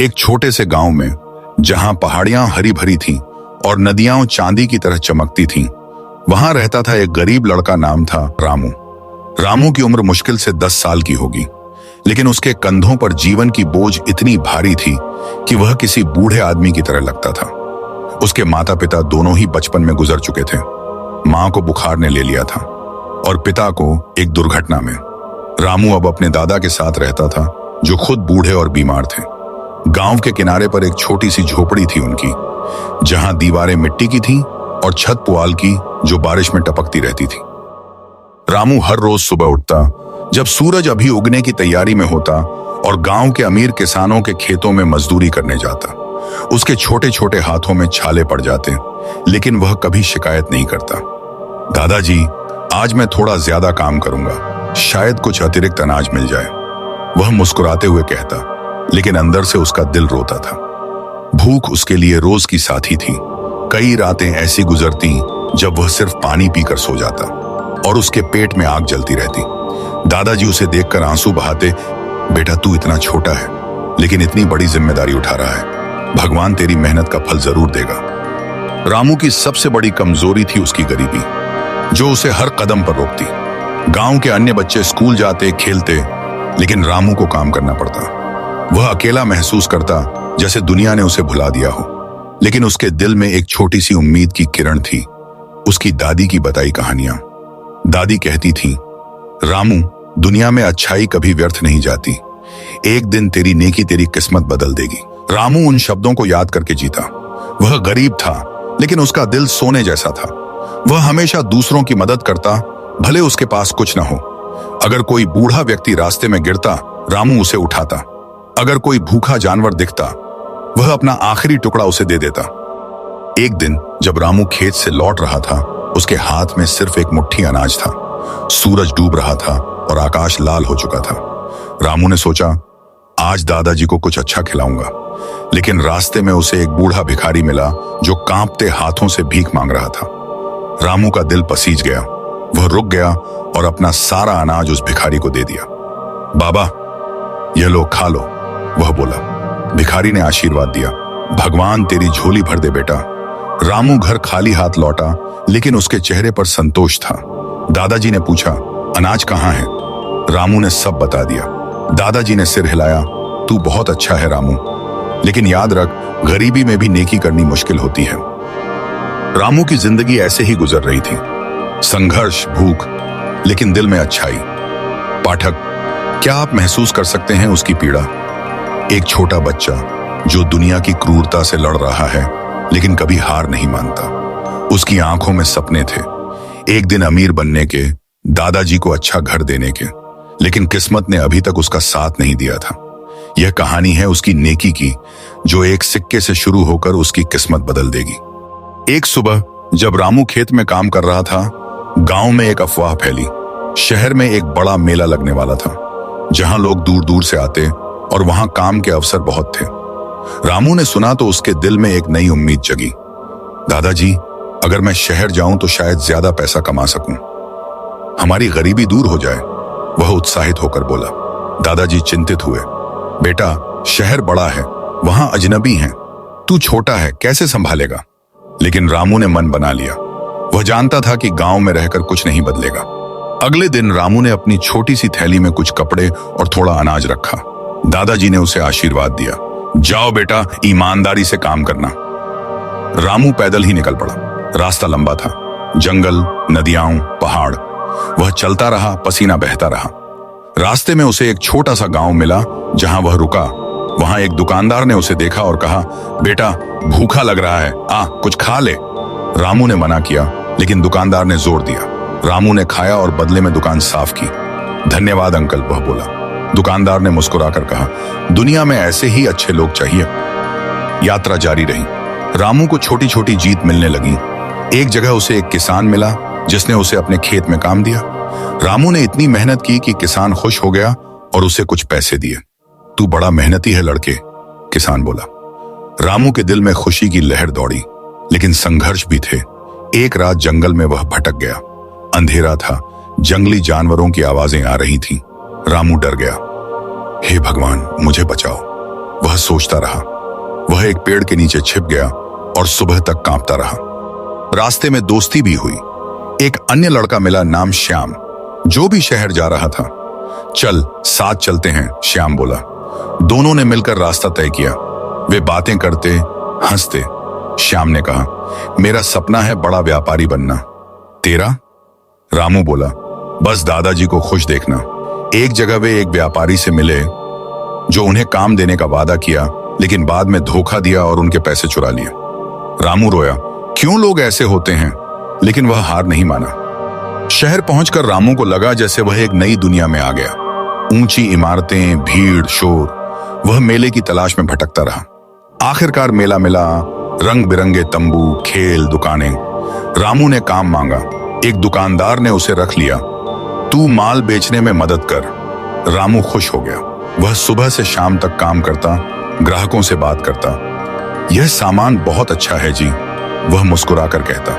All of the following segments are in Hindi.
एक छोटे से गांव में, जहां पहाड़ियां हरी भरी थीं और नदियां चांदी की तरह चमकती थीं, वहां रहता था एक गरीब लड़का। नाम था रामू। रामू की उम्र मुश्किल से 10 साल की होगी, लेकिन उसके कंधों पर जीवन की बोझ इतनी भारी थी कि वह किसी बूढ़े आदमी की तरह लगता था। उसके माता पिता दोनों ही बचपन में गुजर चुके थे। मां को बुखार ने ले लिया था और पिता को एक दुर्घटना में। रामू अब अपने दादा के साथ रहता था, जो खुद बूढ़े और बीमार थे। गांव के किनारे पर एक छोटी सी झोपड़ी थी उनकी, जहां दीवारें मिट्टी की थीं और छत पुआल की, जो बारिश में टपकती रहती थी। रामू हर रोज सुबह उठता जब सूरज अभी उगने की तैयारी में होता और गांव के अमीर किसानों के खेतों में मजदूरी करने जाता। उसके छोटे छोटे हाथों में छाले पड़ जाते, लेकिन वह कभी शिकायत नहीं करता। दादाजी, आज मैं थोड़ा ज्यादा काम करूंगा, शायद कुछ अतिरिक्त अनाज मिल जाए, वह मुस्कुराते हुए कहता, लेकिन अंदर से उसका दिल रोता था। भूख उसके लिए रोज की साथी थी। कई रातें ऐसी गुजरती जब वह सिर्फ पानी पीकर सो जाता और उसके पेट में आग जलती रहती। दादाजी उसे देखकर आंसू बहाते, बेटा तू इतना छोटा है, लेकिन इतनी बड़ी जिम्मेदारी उठा रहा है। भगवान तेरी मेहनत का फल जरूर देगा। रामू की सबसे बड़ी कमजोरी थी उसकी गरीबी, जो उसे हर कदम पर रोकती। गांव के अन्य बच्चे स्कूल जाते, खेलते, लेकिन रामू को काम करना पड़ता। वह अकेला महसूस करता, जैसे दुनिया ने उसे भुला दिया हो। लेकिन उसके दिल में एक छोटी सी उम्मीद की किरण थी, उसकी दादी की बताई कहानियां। दादी कहती थी, रामू, दुनिया में अच्छाई कभी व्यर्थ नहीं जाती। एक दिन तेरी नेकी तेरी किस्मत बदल देगी। रामू उन शब्दों को याद करके जीता। वह गरीब था, लेकिन उसका दिल सोने जैसा था। वह हमेशा दूसरों की मदद करता, भले उसके पास कुछ न हो। अगर कोई बूढ़ा व्यक्ति रास्ते में गिरता, रामू उसे उठाता। अगर कोई भूखा जानवर दिखता, वह अपना आखिरी टुकड़ा उसे दे देता। एक दिन जब रामू खेत से लौट रहा था, उसके हाथ में सिर्फ एक मुट्ठी अनाज था। सूरज डूब रहा था और आकाश लाल हो चुका था। रामू ने सोचा, आज दादाजी को कुछ अच्छा खिलाऊंगा। लेकिन रास्ते में उसे एक बूढ़ा भिखारी मिला, जो कांपते हाथों से भीख मांग रहा था। रामू का दिल पसीज गया। वह रुक गया और अपना सारा अनाज उस भिखारी को दे दिया। बाबा, यह लो, खा लो, वह बोला। भिखारी ने आशीर्वाद दिया, भगवान तेरी झोली भर दे बेटा। रामू घर खाली हाथ लौटा, लेकिन उसके चेहरे पर संतोष था। दादाजी ने पूछा, अनाज कहाँ है? रामू ने सब बता दिया। दादाजी ने सिर हिलाया, तू बहुत अच्छा है रामू, लेकिन याद रख, गरीबी में भी नेकी करनी मुश्किल होती है। रामू की जिंदगी ऐसे ही गुजर रही थी, संघर्ष, भूख, लेकिन दिल में अच्छाई। पाठक, क्या आप महसूस कर सकते हैं उसकी पीड़ा? एक छोटा बच्चा जो दुनिया की क्रूरता से लड़ रहा है, लेकिन कभी हार नहीं मानता। उसकी आंखों में सपने थे, एक दिन अमीर बनने के, दादाजी को अच्छा घर देने के, लेकिन किस्मत ने अभी तक उसका साथ नहीं दिया था। यह कहानी है उसकी नेकी की, जो एक सिक्के से शुरू होकर उसकी किस्मत बदल देगी। एक सुबह जब रामू खेत में काम कर रहा था, गांव में एक अफवाह फैली। शहर में एक बड़ा मेला लगने वाला था, जहां लोग दूर दूर से आते और वहां काम के अवसर बहुत थे। रामू ने सुना तो उसके दिल में एक नई उम्मीद जगी। दादाजी, अगर मैं शहर जाऊं तो शायद ज्यादा पैसा कमा सकूं, हमारी गरीबी दूर हो जाए, वह उत्साहित होकर बोला। दादाजी चिंतित हुए, बेटा, शहर बड़ा है, वहां अजनबी हैं, तू छोटा है, कैसे संभालेगा? लेकिन रामू ने मन बना लिया। वह जानता था कि गांव में रहकर कुछ नहीं बदलेगा। अगले दिन रामू ने अपनी छोटी सी थैली में कुछ कपड़े और थोड़ा अनाज रखा। दादाजी ने उसे आशीर्वाद दिया, जाओ बेटा, ईमानदारी से काम करना। रामू पैदल ही निकल पड़ा। रास्ता लंबा था, जंगल, नदियां, पहाड़। वह चलता रहा, पसीना बहता रहा। रास्ते में उसे एक छोटा सा गांव मिला, जहां वह रुका। वहां एक दुकानदार ने उसे देखा और कहा, बेटा, भूखा लग रहा है, आ कुछ खा ले। रामू ने मना किया, लेकिन दुकानदार ने जोर दिया। रामू ने खाया और बदले में दुकान साफ की। धन्यवाद अंकल, वह बोला। दुकानदार ने मुस्कुराकर कहा, दुनिया में ऐसे ही अच्छे लोग चाहिए। यात्रा जारी रही। रामू को छोटी छोटी जीत मिलने लगी। एक जगह उसे एक किसान मिला, जिसने उसे अपने खेत में काम दिया। रामू ने इतनी मेहनत की कि किसान खुश हो गया और उसे कुछ पैसे दिए। तू बड़ा मेहनती है लड़के, किसान बोला। रामू के दिल में खुशी की लहर दौड़ी, लेकिन संघर्ष भी थे। एक रात जंगल में वह भटक गया। अंधेरा था, जंगली जानवरों की आवाजें आ रही थीं। रामू डर गया। हे भगवान, मुझे बचाओ, वह सोचता रहा। वह एक पेड़ के नीचे छिप गया और सुबह तक कांपता रहा। रास्ते में दोस्ती भी हुई। एक अन्य लड़का मिला, नाम श्याम, जो भी शहर जा रहा था। चल साथ चलते हैं, श्याम बोला। दोनों ने मिलकर रास्ता तय किया। वे बातें करते, हंसते। श्याम ने कहा, मेरा सपना है बड़ा व्यापारी बनना। तेरा? रामू बोला, बस दादाजी को खुश देखना। एक जगह वे एक व्यापारी से मिले जो उन्हें काम देने का वादा किया, लेकिन बाद में धोखा दिया और उनके पैसे चुरा लिए। रामू रोया, क्यों लोग ऐसे होते हैं? लेकिन वह हार नहीं माना। शहर पहुंचकर रामू को लगा जैसे वह एक नई दुनिया में आ गया। ऊंची इमारतें, भीड़, शोर। वह मेले की तलाश में भटकता रहा। आखिरकार मेला मिला। रंग बिरंगे तंबू, खेल, दुकानें। रामू ने काम मांगा। एक दुकानदार ने उसे रख लिया। तू माल बेचने में मदद कर। रामू खुश हो गया। वह सुबह से शाम तक काम करता, ग्राहकों से बात करता। यह सामान बहुत अच्छा है जी, वह मुस्कुराकर कहता।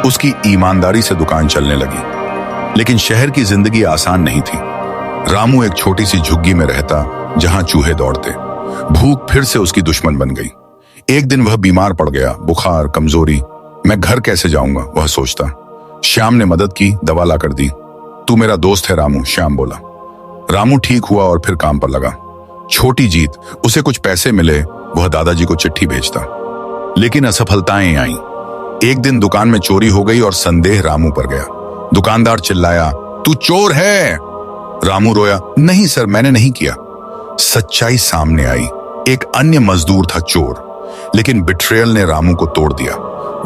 उसकी ईमानदारी से दुकान चलने लगी। लेकिन शहर की जिंदगी आसान नहीं थी। रामू एक छोटी सी झुग्गी में रहता जहां चूहे दौड़ते। भूख फिर से उसकी दुश्मन बन गई। एक दिन वह बीमार पड़ गया, बुखार, कमजोरी। मैं घर कैसे जाऊंगा, वह सोचता। श्याम ने मदद की, दवा ला कर दी। तू मेरा दोस्त है रामू, श्याम बोला। रामू ठीक हुआ और फिर काम पर लगा। छोटी जीत, उसे कुछ पैसे मिले। वह दादाजी को चिट्ठी भेजता। लेकिन असफलताएं आईं। एक दिन दुकान में चोरी हो गई और संदेह रामू पर गया। दुकानदार चिल्लाया, तू चोर है। रामू रोया, नहीं सर, मैंने नहीं किया। सच्चाई सामने आई। एक अन्य मजदूर था चोर, लेकिन बिट्रेयल ने रामू को तोड़ दिया।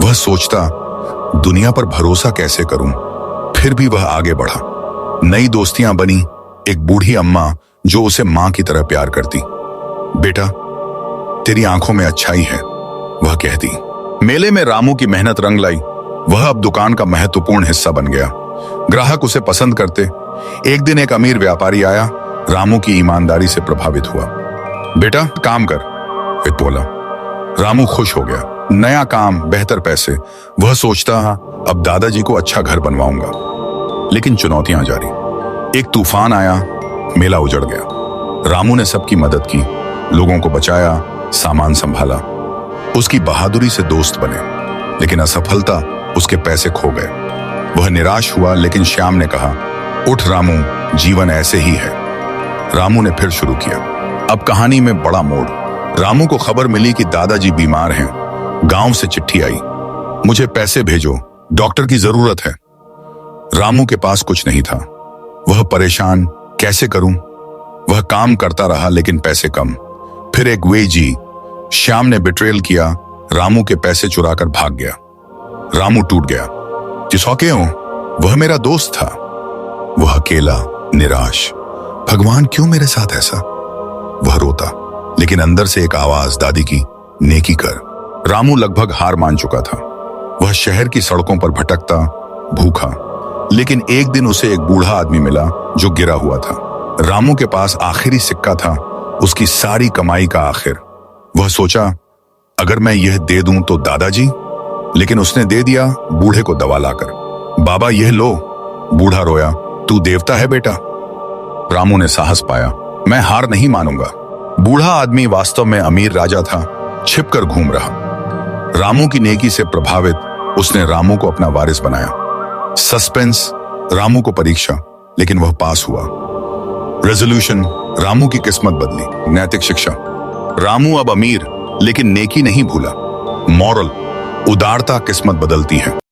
वह सोचता, दुनिया पर भरोसा कैसे करूं? फिर भी वह आगे बढ़ा। नई दोस्तियां बनी। एक बूढ़ी अम्मा जो उसे मां की तरह प्यार करती। बेटा, तेरी आंखों में अच्छाई है, वह कहती। मेले में रामू की मेहनत रंग लाई। वह अब दुकान का महत्वपूर्ण हिस्सा बन गया। ग्राहक उसे पसंद करते। एक दिन एक अमीर व्यापारी आया। रामू की ईमानदारी से प्रभावित हुआ। बेटा काम कर, वह बोला। रामू खुश हो गया। नया काम, बेहतर पैसे। वह सोचता, अब दादाजी को अच्छा घर बनवाऊंगा। लेकिन चुनौतियां जारी। एक तूफान आया, मेला उजड़ गया। रामू ने सबकी मदद की, लोगों को बचाया, सामान संभाला। उसकी बहादुरी से दोस्त बने, लेकिन असफलता उसके पैसे खो गए। वह निराश हुआ, लेकिन श्याम ने कहा, उठ रामू, जीवन ऐसे ही है। रामू ने फिर शुरू किया। अब कहानी में बड़ा मोड़। रामू को खबर मिली कि दादाजी बीमार हैं। गांव से चिट्ठी आई, मुझे पैसे भेजो, डॉक्टर की जरूरत है। रामू के पास कुछ नहीं था। वह परेशान, कैसे करूं? वह काम करता रहा, लेकिन पैसे कम। फिर एक वेजी, श्याम ने बिट्रेयल किया। रामू के पैसे चुराकर भाग गया। रामू टूट गया। जिसौके हो, वह मेरा दोस्त था। वह अकेला, निराश। भगवान क्यों मेरे साथ ऐसा? वह रोता, लेकिन अंदर से एक आवाज, दादी की, नेकी कर। रामू लगभग हार मान चुका था। वह शहर की सड़कों पर भटकता, भूखा। लेकिन एक दिन उसे एक बूढ़ा आदमी मिला जो गिरा हुआ था। रामू के पास आखिरी सिक्का था, उसकी सारी कमाई का आखिर। वह सोचा, अगर मैं यह दे दूं तो दादाजी। लेकिन उसने दे दिया, बूढ़े को दवा लाकर। बाबा यह लो। बूढ़ा रोया, तू देवता है बेटा। रामू ने साहस पाया, मैं हार नहीं मानूंगा। बूढ़ा आदमी वास्तव में अमीर राजा था, छिपकर घूम रहा। रामू की नेकी से प्रभावित उसने रामू को अपना वारिस बनाया। सस्पेंस, रामू को परीक्षा, लेकिन वह पास हुआ। रेजोल्यूशन, रामू की किस्मत बदली। नैतिक शिक्षा, रामू अब अमीर, लेकिन नेकी नहीं भूला। मॉरल, उदारता किस्मत बदलती है।